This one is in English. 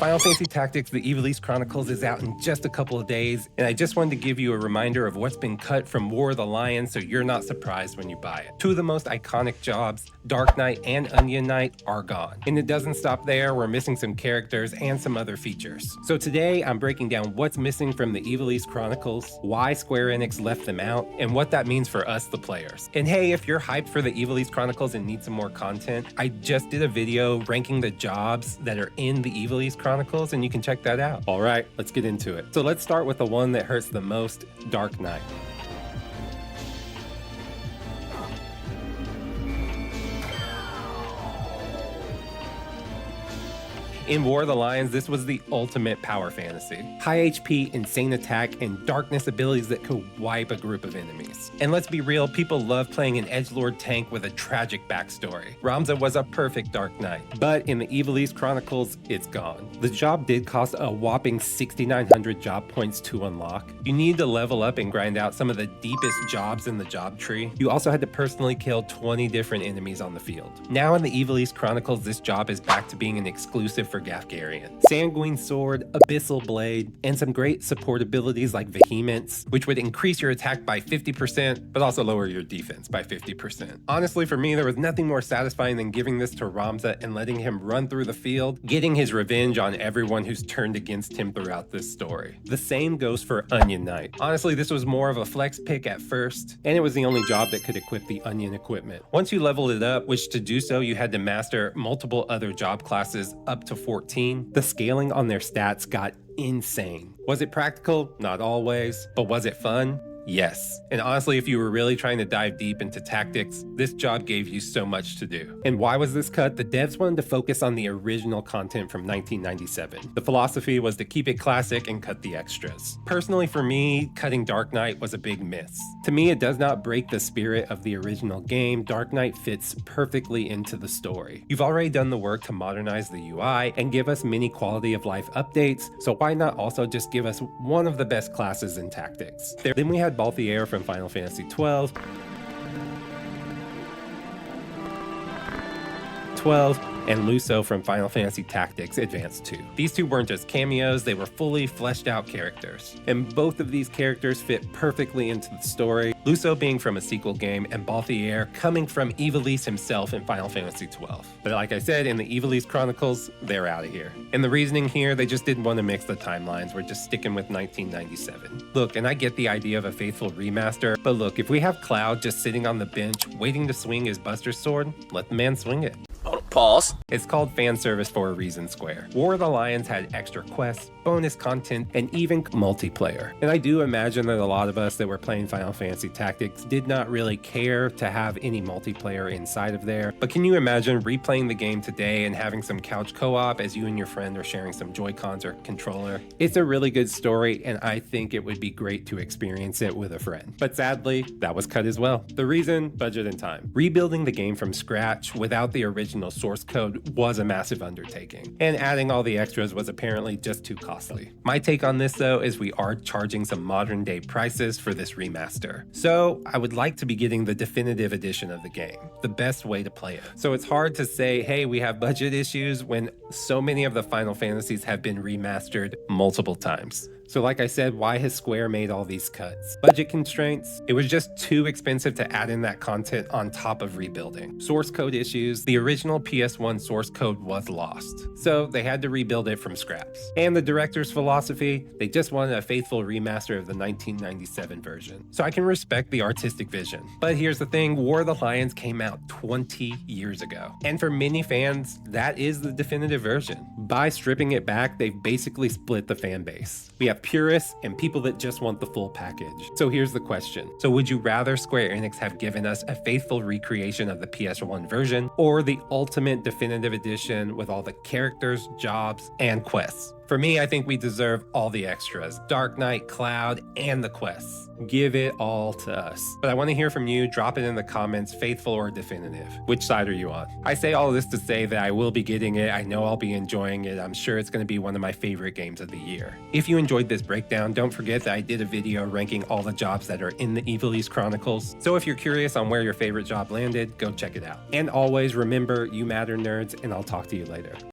Final Fantasy Tactics: The Ivalice Chronicles is out in just a couple of days, and I just wanted to give you a reminder of what's been cut from War of the Lions so you're not surprised when you buy it. Two of the most iconic jobs, Dark Knight and Onion Knight, are gone. And it doesn't stop there, we're missing some characters and some other features. So today I'm breaking down what's missing from the Ivalice Chronicles, why Square Enix left them out, and what that means for us, the players. And hey, if you're hyped for the Ivalice Chronicles and need some more content, I just did a video ranking the jobs that are in the Ivalice Chronicles, and you can check that out. All right, let's get into it. So let's start with the one that hurts the most, Dark Knight. In War of the Lions, this was the ultimate power fantasy. High HP, insane attack, and darkness abilities that could wipe a group of enemies. And let's be real, people love playing an edgelord tank with a tragic backstory. Ramza was a perfect Dark Knight, but in the Ivalice Chronicles, it's gone. The job did cost a whopping 6,900 job points to unlock. You need to level up and grind out some of the deepest jobs in the job tree. You also had to personally kill 20 different enemies on the field. Now in the Ivalice Chronicles, this job is back to being an exclusive for Gafgarian. Sanguine Sword, Abyssal Blade, and some great support abilities like Vehemence, which would increase your attack by 50%, but also lower your defense by 50%. Honestly, for me, there was nothing more satisfying than giving this to Ramza and letting him run through the field, getting his revenge on everyone who's turned against him throughout this story. The same goes for Onion Knight. Honestly, this was more of a flex pick at first, and it was the only job that could equip the Onion equipment. Once you leveled it up, which to do so you had to master multiple other job classes up to 14, the scaling on their stats got insane. Was it practical? Not always. But was it fun? Yes. And honestly, if you were really trying to dive deep into tactics, this job gave you so much to do. And why was this cut? The devs wanted to focus on the original content from 1997. The philosophy was to keep it classic and cut the extras. Personally, for me, cutting Dark Knight was a big miss. To me, it does not break the spirit of the original game. Dark Knight fits perfectly into the story. You've already done the work to modernize the UI and give us many quality of life updates, so why not also just give us one of the best classes in tactics? Then we had Balthier from Final Fantasy XII, and Luso from Final Fantasy Tactics Advance 2. These two weren't just cameos, they were fully fleshed out characters. And both of these characters fit perfectly into the story, Luso being from a sequel game and Balthier coming from Ivalice himself in Final Fantasy XII. But like I said, in the Ivalice Chronicles, they're out of here. And the reasoning here, they just didn't want to mix the timelines, we're just sticking with 1997. Look, and I get the idea of a faithful remaster, but look, if we have Cloud just sitting on the bench waiting to swing his Buster Sword, let the man swing it. Pause. It's called fan service for a reason, Square. War of the Lions had extra quests, bonus content, and even multiplayer. And I do imagine that a lot of us that were playing Final Fantasy Tactics did not really care to have any multiplayer inside of there. But can you imagine replaying the game today and having some couch co-op as you and your friend are sharing some Joy-Cons or controller? It's a really good story, and I think it would be great to experience it with a friend. But sadly, that was cut as well. The reason? Budget and time. Rebuilding the game from scratch without the original source code was a massive undertaking, and adding all the extras was apparently just too costly. My take on this though is we are charging some modern day prices for this remaster. So I would like to be getting the definitive edition of the game, the best way to play it. So it's hard to say, hey, we have budget issues when so many of the Final Fantasies have been remastered multiple times. So like I said, why has Square made all these cuts? Budget constraints. It was just too expensive to add in that content on top of rebuilding. Source code issues. The original PS1 source code was lost, so they had to rebuild it from scraps. And the director's philosophy, they just wanted a faithful remaster of the 1997 version. So I can respect the artistic vision. But here's the thing, War of the Lions came out 20 years ago. And for many fans, that is the definitive version. By stripping it back, they've basically split the fan base. We have purists and people that just want the full package. So here's the question. So would you rather Square Enix have given us a faithful recreation of the PS1 version, or the ultimate definitive edition with all the characters, jobs, and quests? For me, I think we deserve all the extras. Dark Knight, Cloud, and the quests. Give it all to us. But I want to hear from you. Drop it in the comments, faithful or definitive. Which side are you on? I say all of this to say that I will be getting it. I know I'll be enjoying it. I'm sure it's going to be one of my favorite games of the year. If you enjoyed this breakdown, don't forget that I did a video ranking all the jobs that are in the Ivalice Chronicles. So if you're curious on where your favorite job landed, go check it out. And always remember, you matter, nerds, and I'll talk to you later.